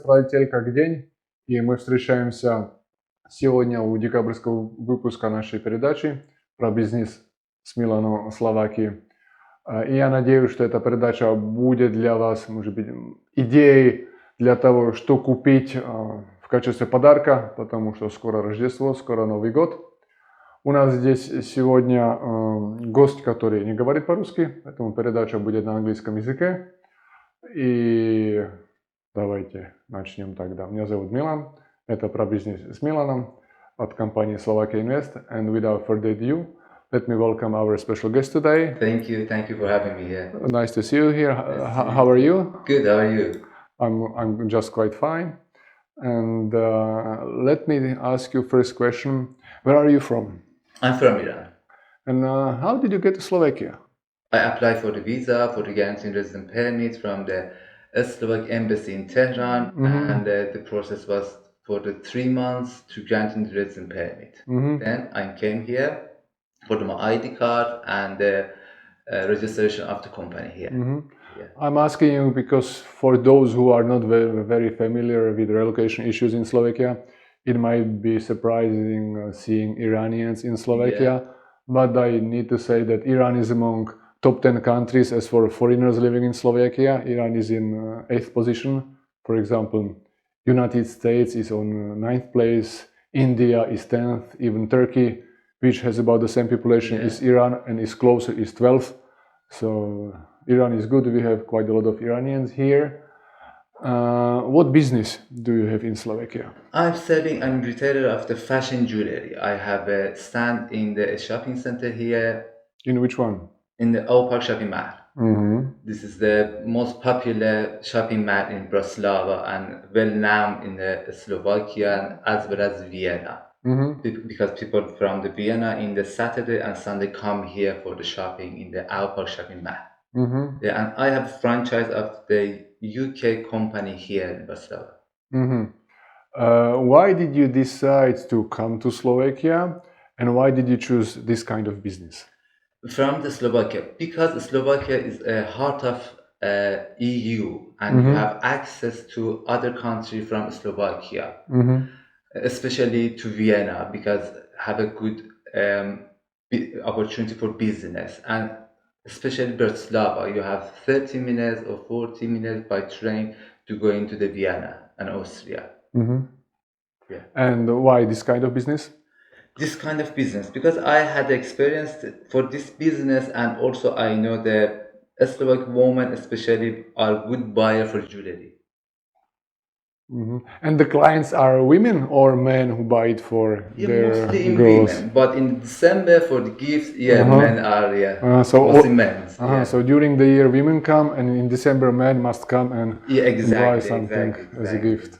пролетел как день, и мы встречаемся сегодня у декабрьского выпуска нашей передачи про бизнес с Миланом, Словакии. И я надеюсь, что эта передача будет для вас, может быть, идеей для того, что купить в качестве подарка, потому что скоро Рождество, скоро Новый год. У нас здесь сегодня гость, который не говорит по-русски, поэтому передача будет на английском языке. И давайте начнем тогда. Меня зовут Милан, это про бизнес с Миланом от компании Slovakia Invest. And without further ado, let me welcome our special guest today. Thank you for having me here. Nice to see you here. How are you? Good, how are you? I'm just quite fine. And let me ask you first question. Where are you from? I'm from Iran. And how did you get to Slovakia? I applied for the visa for the guaranteed resident permit from the Slovak embassy in Tehran, and the process was for the 3 months to granting the resident permit. Then I came here for my ID card and the registration of the company here. Yeah. I'm asking you because for those who are not very familiar with relocation issues in Slovakia, it might be surprising seeing Iranians in Slovakia, but I need to say that Iran is among top 10 countries as for foreigners living in Slovakia. Iran is in 8th position. For example, United States is on 9th place, India is 10th, even Turkey, which has about the same population as Iran and is closer, is 12th. So Iran is good. We have quite a lot of Iranians here. What business do you have in Slovakia? I'm retailer of the fashion jewelry. I have a stand in the shopping center here. In which one? In the Old Park Shopping Mall. This is the most popular shopping mall in Bratislava and well known in the Slovakia as well as Vienna. Because people from the Vienna in the Saturday and Sunday come here for the shopping in the Old Park Shopping Mall. Yeah, and I have franchise of the UK company here in Bratislava. Why did you decide to come to Slovakia, and why did you choose this kind of business? From the Slovakia, because Slovakia is a heart of EU, and you have access to other country from Slovakia, especially to Vienna, because have a good opportunity for business, and especially Bratislava, you have 30 minutes or 40 minutes by train to go into the Vienna and Austria. Yeah. And why this kind of business? This kind of business, because I had experience for this business, and also I know the Slovak women especially are good buyer for jewelry. And the clients are women or men who buy it for their mostly in girls? Women, but in December for the gifts, men are mostly men. So during the year women come, and in December men must come and buy something as a gift.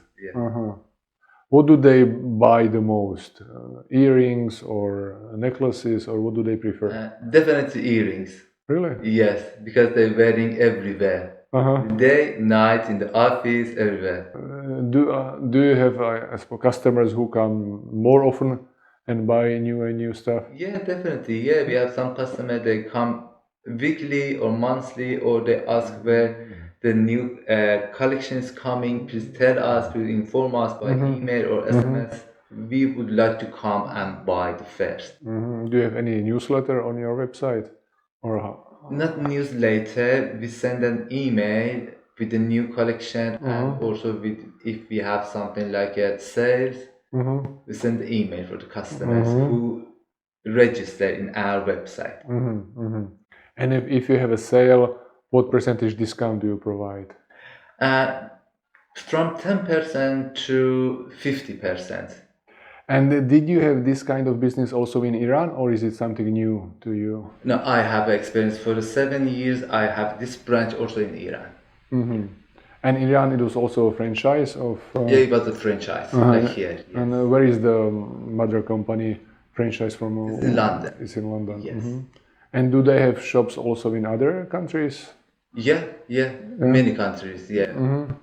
What do they buy the most? Earrings or necklaces, or what do they prefer? Definitely earrings. Really? Yes, because they're wearing everywhere. Day, night, in the office, everywhere. Do you have customers who come more often and buy new stuff? Yeah, definitely. Yeah, we have some customers, they come weekly or monthly, or they ask where the new collection is coming. Please tell us, please inform us by email or SMS. We would like to come and buy the first. Do you have any newsletter on your website, or how? Not newsletter. We send an email with the new collection, and also with if we have something like a sales, we send the email for the customers who register in our website. And if you have a sale, what percentage discount do you provide? From 10% to 50%. And did you have this kind of business also in Iran, or is it something new to you? No, I have experience for the 7 years. I have this branch also in Iran. And in Iran, it was also a franchise of. Yeah, it was a franchise, like here. Yes. And where is the mother company franchise from? It's in London. It's in London. Yes. And do they have shops also in other countries? Yeah, many countries. Yeah,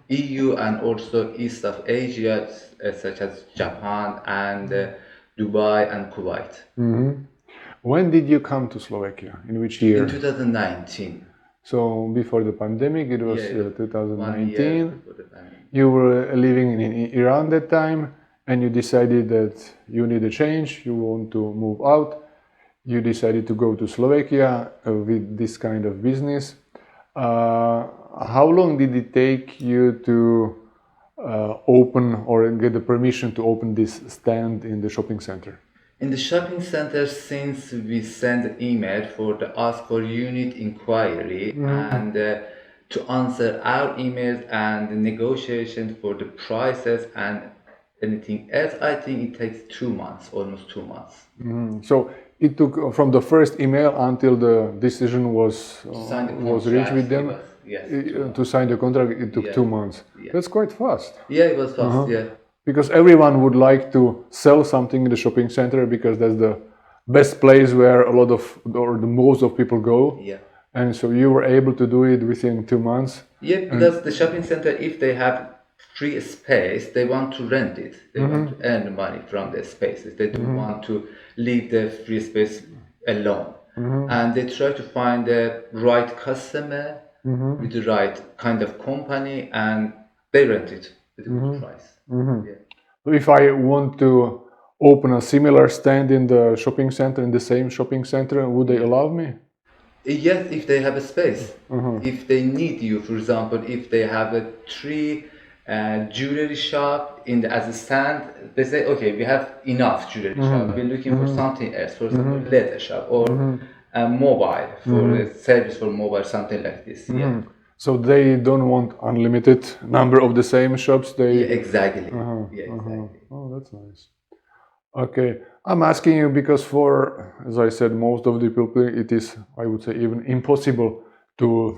EU and also East of Asia, such as Japan and Dubai and Kuwait. When did you come to Slovakia? In which year? In 2019. So before the pandemic, it was Yeah, 1 year 2019. before the pandemic. You were living in Iran that time, and you decided that you need a change. You want to move out. You decided to go to Slovakia with this kind of business. How long did it take you to open or get the permission to open this stand in the shopping center? In the shopping center, since we send email for the ask for unit inquiry and to answer our emails and the negotiation for the prices and anything else, I think it takes 2 months, almost 2 months. So it took from the first email until the decision was Sign the reached with contract, them. yes, To sign the contract, it took Yeah. 2 months. Yeah. That's quite fast. Yeah, it was fast, yeah. Because everyone would like to sell something in the shopping center because that's the best place where a lot of or the most of people go. Yeah. And so you were able to do it within 2 months. Yeah, because the shopping center, if they have free space, they want to rent it. They want to earn money from the spaces. They don't want to leave the free space alone. And they try to find the right customer with the right kind of company, and they rent it with a good price. Yeah. If I want to open a similar stand in the shopping center, in the same shopping center, would they allow me? Yes, if they have a space. If they need you, for example, if they have a 3 jewelry shop as a stand, they say, okay, we have enough jewelry shop. We're looking for something else, for example, leather shop or mobile for a service for mobile, something like this. Yeah. So they don't want unlimited number of the same shops. They Yeah, exactly. Yeah, exactly. Oh, that's nice. Okay, I'm asking you because for, as I said, most of the people, it is, I would say, even impossible to,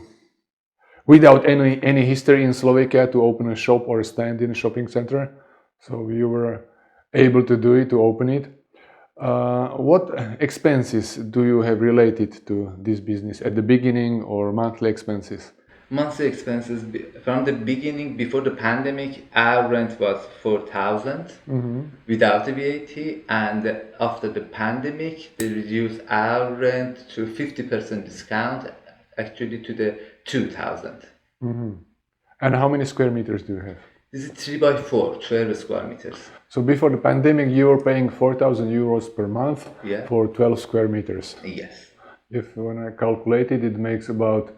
without any history in Slovakia, to open a shop or a stand in a shopping center. So you were able to do it, to open it. What expenses do you have related to this business at the beginning, or monthly expenses? Monthly expenses from the beginning, before the pandemic, our rent was 4,000 without the VAT, and after the pandemic, they reduced our rent to 50% discount, actually to the 2,000. And how many square meters do you have? This is 3 by 4, 12 square meters. So before the pandemic, you were paying 4,000 euros per month Yeah. for 12 square meters. Yes. If when I calculate it, it makes about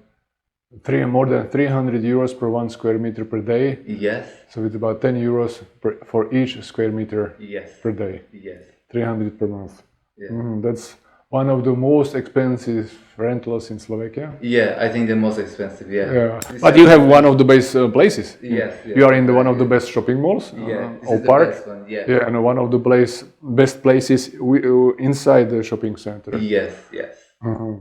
more than 300 euros per 1 square meter per day. Yes. So it's about 10 euros for each square meter Yes. per day. Yes. 300 per month. Yeah. That's one of the most expensive rentals in Slovakia. Yeah, I think the most expensive. Yeah. Yeah, This but is- you have one of the best places. Yes. You are in one of the best shopping malls, Yeah. This or is the park. best one. Yeah. Yeah, and one of the best places inside the shopping center. Yes. Yes.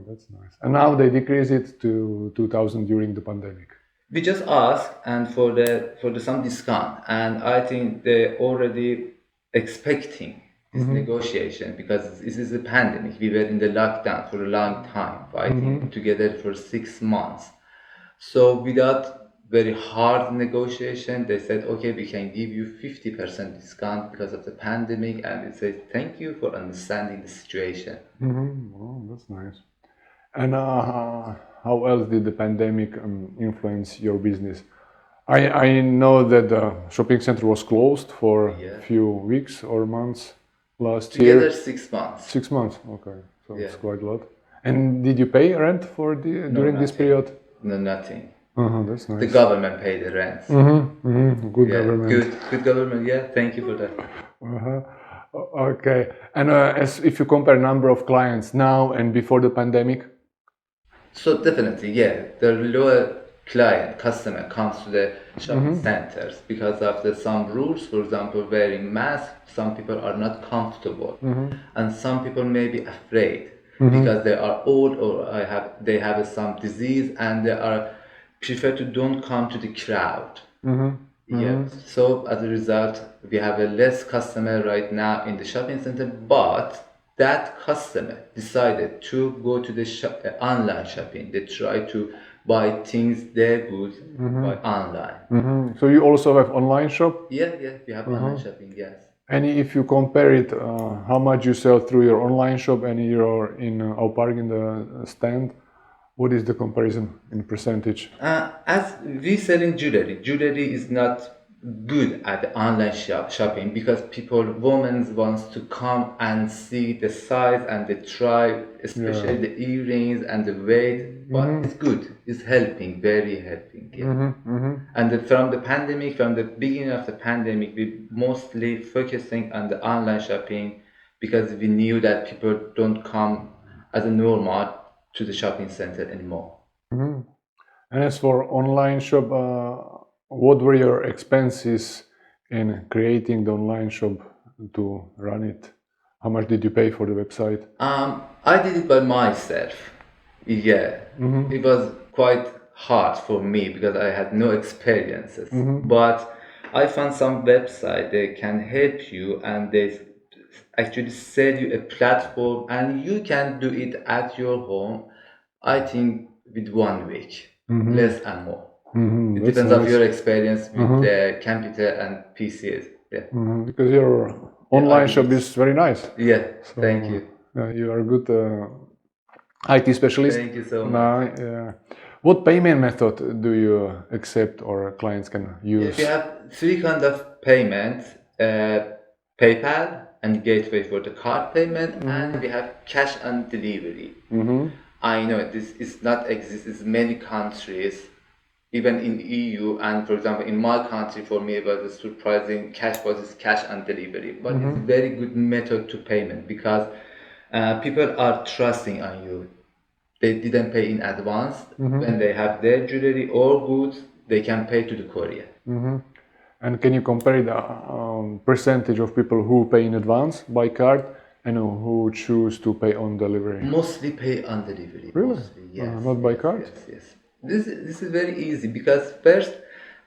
That's nice. And now they decrease it to 2,000 during the pandemic. We just asked and for the some discount, and I think they're already expecting this negotiation because this is a pandemic. We were in the lockdown for a long time, fighting together for 6 months. So without very hard negotiation, they said, okay, we can give you 50% discount because of the pandemic, and we say thank you for understanding the situation. Oh, that's nice. And how else did the pandemic influence your business? I know that the shopping center was closed for a few weeks or months last Together year. 6 months. 6 months, okay. So it's Yeah. quite a lot. And did you pay rent for during this nothing. period? No, nothing. That's nice. The government paid the rent. Good Yeah, government. good government. Yeah, thank you for that. Okay. And as if you compare number of clients now and before the pandemic, So definitely, yeah, the lower customer comes to the shopping centers because of some rules. For example, wearing masks. Some people are not comfortable, and some people may be afraid because they are old or they have some disease, and they prefer to don't come to the crowd. Yeah. So as a result, we have a less customer right now in the shopping center, but that customer decided to go to the online shopping. They try to buy things they're good by online. So you also have online shop. Yeah, we have online shopping. Yes. And if you compare it, how much you sell through your online shop and you're in Aupark in the stand, What is the comparison in percentage? As we selling jewelry is not good at the online shopping because women wants to come and see the size and the try, especially the earrings and the weight. But it's good. It's helping, very helping. Yeah. And from the beginning of the pandemic, we mostly focusing on the online shopping because we knew that people don't come as a normal to the shopping center anymore. And as for online shop, what were your expenses in creating the online shop to run it? How much did you pay for the website? I did it by myself. Yeah, it was quite hard for me because I had no experiences. But I found some website that can help you, and they actually sell you a platform, and you can do it at your home. I think with 1 week, less and more. It That's depends on nice. your experience with the computer and PCs. Yeah. Because your online shop is very nice. Yeah. So, Thank you. You are a good IT specialist. Thank you so much. What payment method do you accept or clients can use? We have 3 kind of payment: PayPal and gateway for the card payment, and we have cash on delivery. I know this is not exist in many countries, even in EU, and for example in my country, for me it was surprising cash on delivery, but it's a very good method to payment because people are trusting on you. They didn't pay in advance. When they have their jewelry or goods, they can pay to the courier. And can you compare the percentage of people who pay in advance by card and who choose to pay on delivery? Mostly pay on delivery. Really? Mostly, yes. Not by card? Yes. This is very easy because first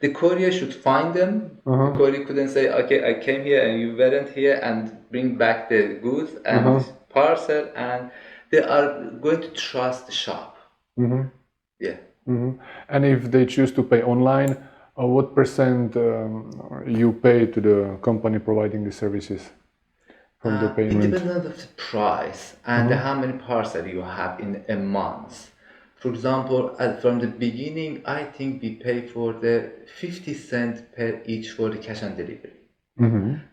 the courier should find them. The courier couldn't say, okay, I came here and you weren't here, and bring back the goods and parcel, and they are going to trust the shop. Yeah. And if they choose to pay online, what percent you pay to the company providing the services from the payment? It depends on the price and how many parcels you have in a month. For example, from the beginning, I think we pay for the 50 cents per each for the cash on delivery.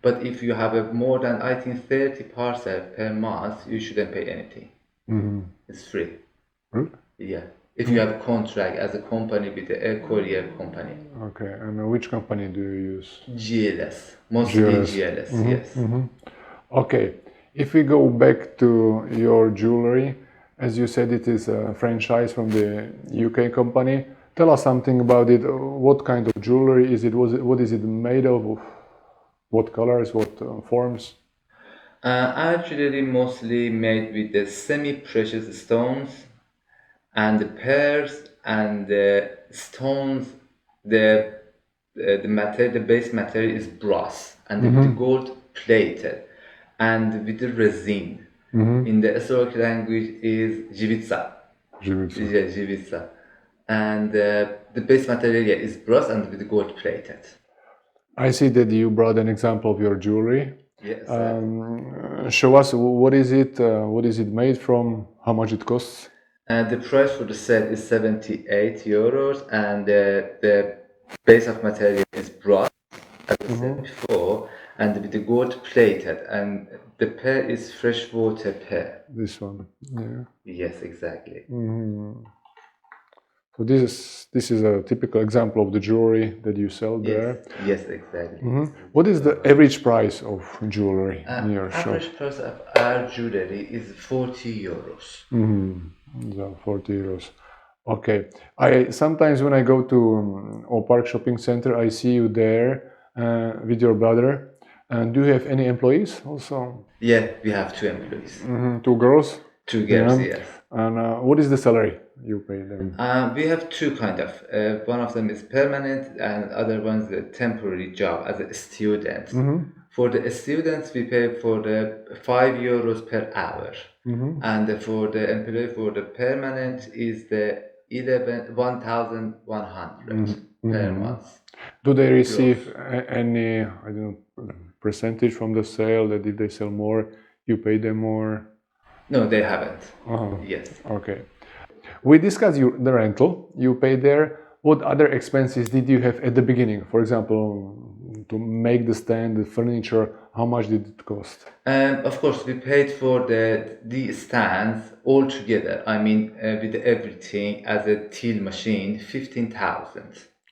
But if you have more than, I think, 30 parcels per month, you shouldn't pay anything. It's free. Yeah. If you have a contract as a company with the air courier company. Okay, and which company do you use? GLS, mostly GLS, yes. Okay, if we go back to your jewelry, as you said, it is a franchise from the UK company. Tell us something about it. What kind of jewelry is it? What is it made of? What colors? What forms? Our jewelry mostly made with the semi-precious stones and the pearls and the stones. The material, the base material is brass and with the gold plated and with the resin. In the Slovak language is Jivica. Yeah, Jivica. And the base material is brass and with gold plated. I see that you brought an example of your jewelry. Yes. Show us what is it? What is it made from? How much it costs? The price for the set is 78 euros, and the base of material is brass, as I said before, and with the gold plated, and the pearl is freshwater pearl. This one, yeah. Yes, exactly. So this is a typical example of the jewelry that you sell there. Yes, exactly. What is the average price of jewelry in your shop? Average price of our jewelry is 40 euros. So 40 euros. Okay. Sometimes when I go to O Park Shopping Center, I see you there with your brother. And do you have any employees also? Yeah, we have 2 employees. 2 girls? 2 girls, yes. And what is the salary you pay them? We have 2 kind of. One of them is permanent, and other one is a temporary job as a student. For the students, we pay for the 5 euros per hour, and for the employee for the permanent is the 1,100 per month. Do they receive any, I don't know, percentage from the sale, that if they sell more, you pay them more? No, they haven't. Yes. Okay. We discussed the rental you paid there. What other expenses did you have at the beginning? For example, to make the stand, the furniture, how much did it cost? Of course, we paid for the stands all together. I mean, with everything as a till machine, 15,000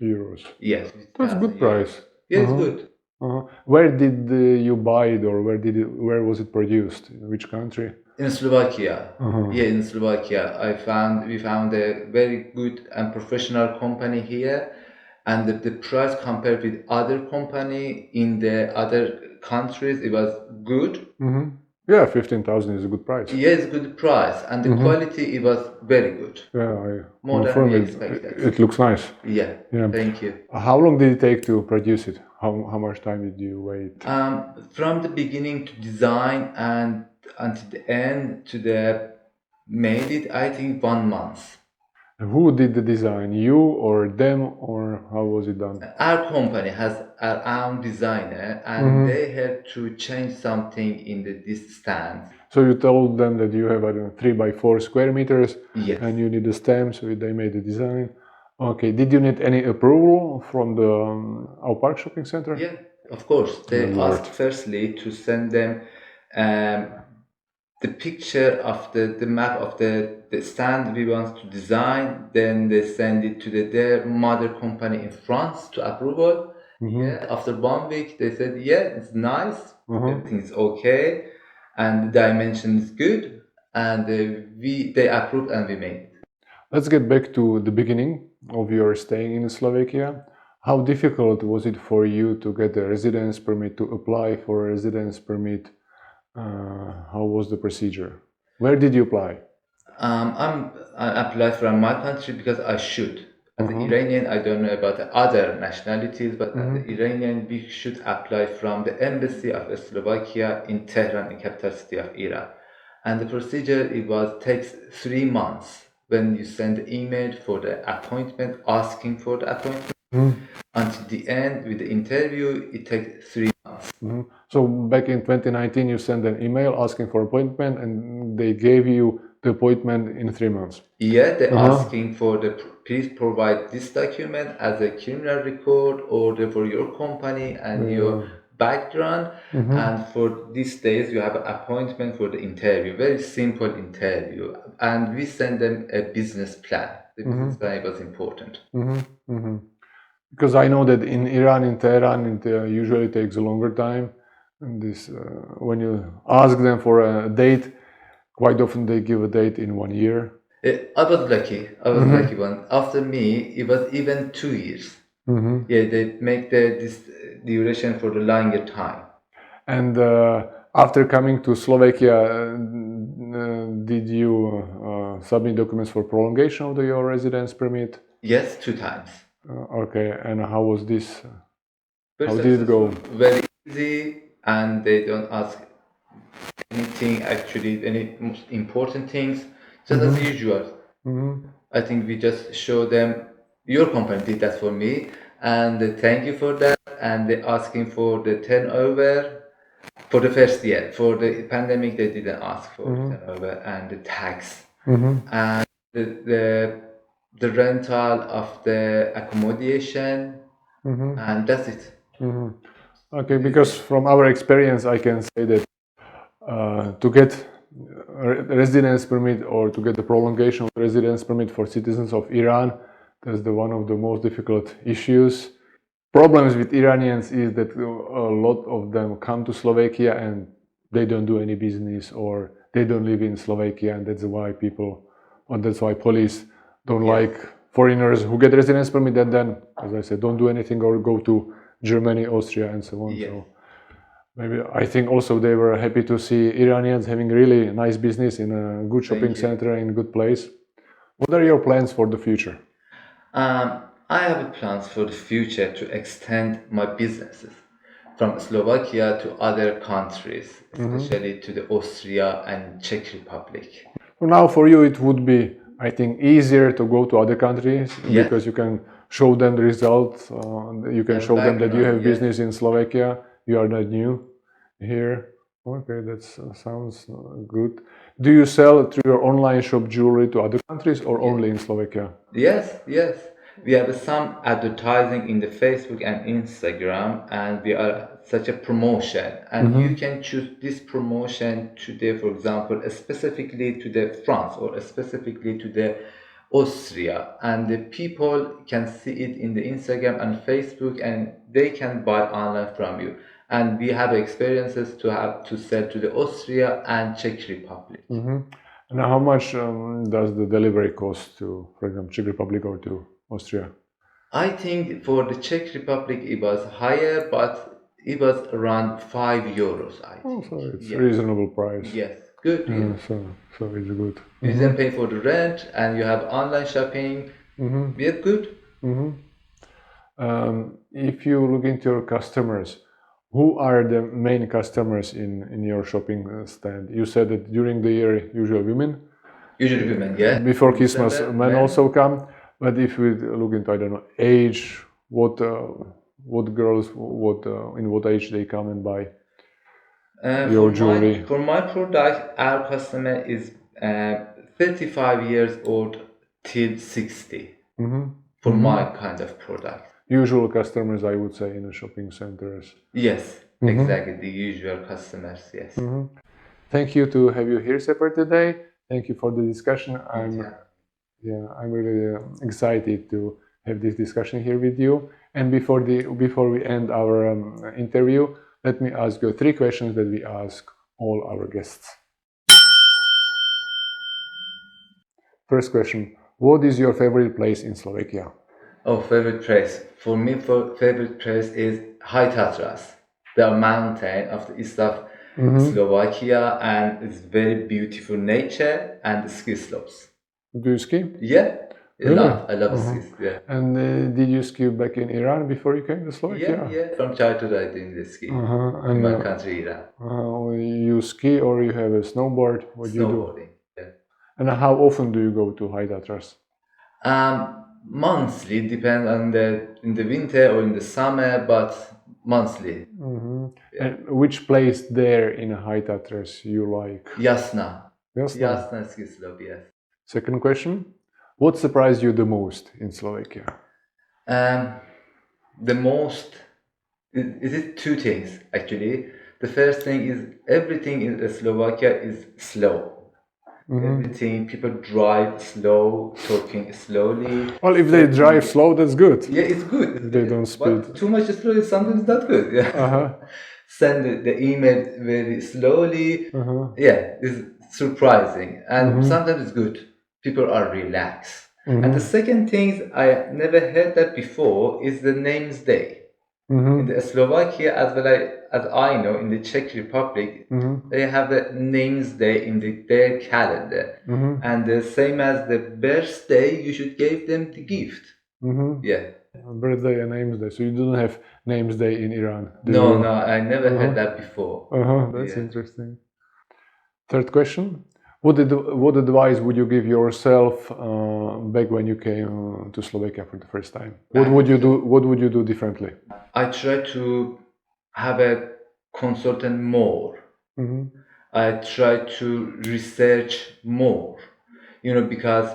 euros. Yes, That's a 15,000 good price. euros. Yeah, it's good. Where did you buy it, or where was it produced? In which country? In Slovakia. Yeah, in Slovakia. We found a very good and professional company here, and the price compared with other company in the other countries, it was good. Yeah, 15,000 is a good price. Yeah, it's a good price, and the quality, it was very good. Yeah, I More than confirm we it. expected. It looks nice. Yeah, Yeah. thank you. How long did it take to produce it? How much time did you wait? From the beginning to design and until the end to the made it, I think 1 month. Who did the design? You or them, or how was it done? Our company has our own designer, and they had to change something in this stand. So you told them that you have, I don't know, 3 by 4 square meters, Yes. and you need a stamp, so they made the design. Okay. Did you need any approval from the Our Park Shopping Center? Yeah, of course. They Lord. asked firstly to send them the picture of the map of the stand we want to design. Then they send it to their mother company in France to approval. Yeah, after 1 week they said, yeah, it's nice, everything's okay, and the dimension is good, and they approved and we made it. Let's get back to the beginning of your staying in Slovakia. How difficult was it for you to get a residence permit, to apply for a residence permit? How was the procedure? Where did you apply? I applied from my country because I should. As an Iranian, I don't know about the other nationalities, but as an Iranian, we should apply from the embassy of Slovakia in Tehran, the capital city of Iran. And the procedure, takes 3 months. When you send the email for the appointment, asking for the appointment, until the end with the interview, it takes 3 months. So back in 2019, you sent an email asking for appointment, and they gave you the appointment in 3 months. Yeah, they're asking for please provide this document as a criminal record or for your company and your background. And for these days, you have an appointment for the interview, very simple interview. And we send them a business plan. The business plan was important. Because I know that in Iran, in Tehran, it usually takes a longer time. And when you ask them for a date, quite often they give a date in 1 year. I was lucky. I was lucky one. After me, it was even 2 years. Yeah, they make this duration for the longer time. And after coming to Slovakia, did you submit documents for prolongation of your residence permit? Yes, 2 times. Okay, and how was this? Very How did it go? Very easy, and they don't ask anything actually, any most important things, just as usual. I think we just show them, your company did that for me, and thank you for that, and they're asking for the turnover for the first year. For the pandemic, they didn't ask for turnover and the tax, and the rental of the accommodation, and that's it. Okay, because from our experience, I can say that to get a residence permit or to get the prolongation of residence permit for citizens of Iran, that's one of the most difficult issues. Problems with Iranians is that a lot of them come to Slovakia and they don't do any business, or they don't live in Slovakia, and that's why police don't like foreigners who get residence permit and then, as I said, don't do anything or go to Germany, Austria, and so on. Yes. So maybe I think also they were happy to see Iranians having really nice business in a good shopping center in a good place. What are your plans for the future? I have plans for the future to extend my businesses from Slovakia to other countries, especially to the Austria and Czech Republic. So now for you it would be, I think, easier to go to other countries because you can show them the results. You can show them that you have business in Slovakia. You are not new here. Okay, that sounds good. Do you sell through your online shop jewelry to other countries or only in Slovakia? Yes, yes. We have some advertising in the Facebook and Instagram, and we are such a promotion. And you can choose this promotion to the, for example, specifically to the France or specifically to the Austria, and the people can see it in the Instagram and Facebook, and they can buy online from you. And we have experiences to have to sell to the Austria and Czech Republic. And how much does the delivery cost to, for example, Czech Republic or to Austria? I think for the Czech Republic it was higher, but it was around €5, I think. So it's Yes. reasonable price. Yes, good. Yeah, so it's good. You then pay for the rent, and you have online shopping. Yeah, good. If you look into your customers, who are the main customers in your shopping stand? You said that during the year, usually women. Usually women, yeah. Before Christmas, December, men also come. But if we look into, I don't know, age, what girls, in what age they come and buy your jewelry? For my product, our customer is 35 years old till 60. For my kind of product. Usual customers, I would say, in the shopping centers. Yes, exactly. The usual customers, yes. Thank you to have you here, Separ, today. Thank you for the discussion. I'm really excited to have this discussion here with you. And before we end our interview, let me ask you 3 questions that we ask all our guests. First question: what is your favorite place in Slovakia? Oh, favorite place. For me, favorite place is High Tatras, the mountain of the east of Slovakia, and it's very beautiful nature and ski slopes. Do you ski? Yeah, Really? I love skis. Yeah. And did you ski back in Iran before you came to Slovakia? Yeah. From childhood, I did the ski And in my country, Iran. you ski or you have a snowboard? What do you do? Snowboarding. Yeah. And how often do you go to High Tatras? Monthly, depends on in the winter or in the summer, but monthly. And which place there in High Tatras you like? Yasna. Jasna. Yasna ski slope, yes. Second question: what surprised you the most in Slovakia? The most is it 2 things actually. The first thing is everything in Slovakia is slow. Everything, people drive slow, talking slowly. Well, if they drive slow, that's good. Yeah, it's good. They don't speed. But too much slow is sometimes not good. Yeah. Send the email very slowly. Yeah, it's surprising, and sometimes it's good. People are relaxed. And the second thing I never heard that before is the names day. In the Slovakia, as I know, in the Czech Republic, they have the names day in their calendar, and the same as the birthday, you should give them the gift. Yeah. Birthday and names day. So you don't have names day in Iran? No, I never heard that before. That's interesting. Third question: what advice would you give yourself back when you came to Slovakia for the first time? What would you do differently? I try to have a consultant more. I try to research more, because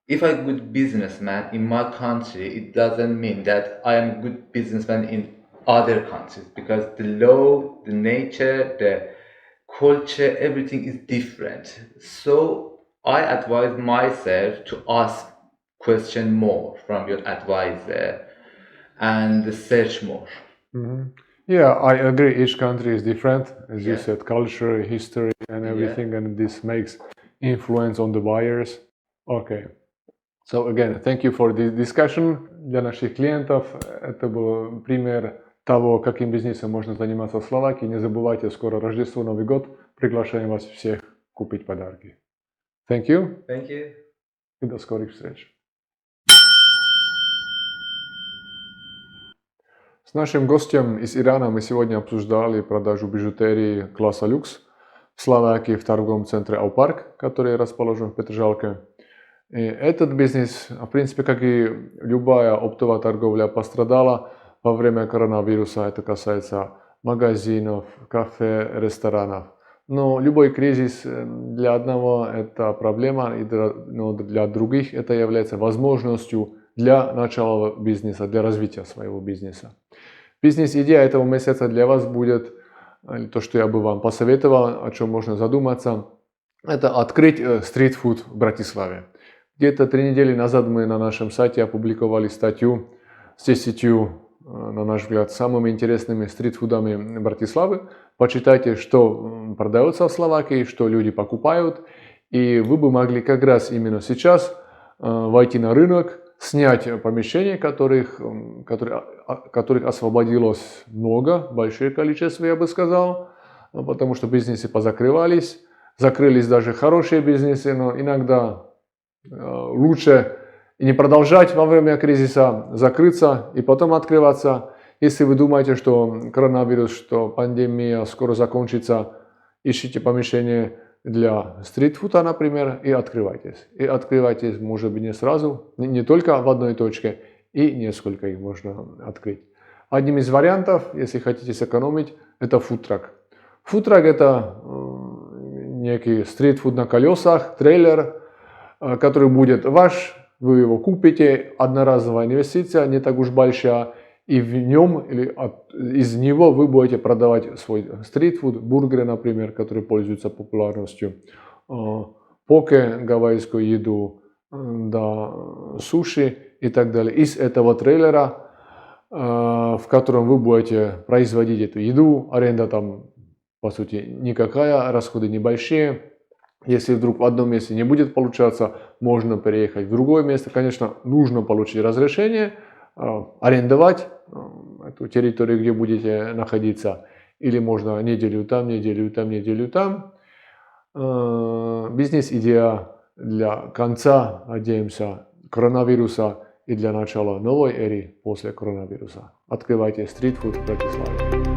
if I'm a good businessman in my country, it doesn't mean that I am a good businessman in other countries, because the law, the nature, the culture, everything is different. So I advise myself to ask question more from your advisor and search more. Yeah, I agree. Each country is different, as you said, culture, history, and everything, and this makes influence on the buyers. Okay. So again, thank you for this discussion. Для наших клиентов это был пример того, каким бизнесом можно заниматься в Словакии. Не забывайте, скоро Рождество, Новый год. Приглашаем вас всех купить подарки. Thank you. Thank you. И до скорых встреч. С нашим гостем из Ирана мы сегодня обсуждали продажу бижутерии класса люкс в Словакии в торговом центре Аупарк, который расположен в Петržалке. И этот бизнес, в принципе, как и любая оптовая торговля, пострадала во время коронавируса. Это касается магазинов, кафе, ресторанов. Но любой кризис для одного это проблема, но для других это является возможностью для начала бизнеса, для развития своего бизнеса. Бизнес-идея этого месяца для вас будет, то, что я бы вам посоветовал, о чем можно задуматься, это открыть стритфуд в Братиславе. Где-то 3 недели назад мы на нашем сайте опубликовали статью с 10, на наш взгляд, самыми интересными стритфудами Братиславы. Почитайте, что продается в Словакии, что люди покупают. И вы бы могли как раз именно сейчас войти на рынок, снять помещения, которых освободилось много, большое количество, я бы сказал, потому что бизнесы позакрывались. Закрылись даже хорошие бизнесы, но иногда лучше и не продолжать во время кризиса, закрыться и потом открываться. Если вы думаете, что коронавирус, что пандемия скоро закончится, ищите помещение для стритфуда, например, и открывайтесь. И открывайтесь, может быть, не сразу, не только в одной точке, и несколько их можно открыть. Одним из вариантов, если хотите сэкономить, это фудтрак. Фудтрак это некий стритфуд на колесах, трейлер, который будет ваш, вы его купите, одноразовая инвестиция, не так уж большая, и в нем или из него вы будете продавать свой стритфуд, бургеры, например, которые пользуются популярностью, поке, гавайскую еду, да, суши и так далее. Из этого трейлера, в котором вы будете производить эту еду, аренда там по сути никакая, расходы небольшие. Если вдруг в одном месте не будет получаться, можно переехать в другое место. Конечно, нужно получить разрешение, арендовать эту территорию, где будете находиться. Или можно неделю там, неделю там, неделю там. Бизнес-идея для конца, надеемся, коронавируса и для начала новой эры после коронавируса. Открывайте стритфуд в Братиславе.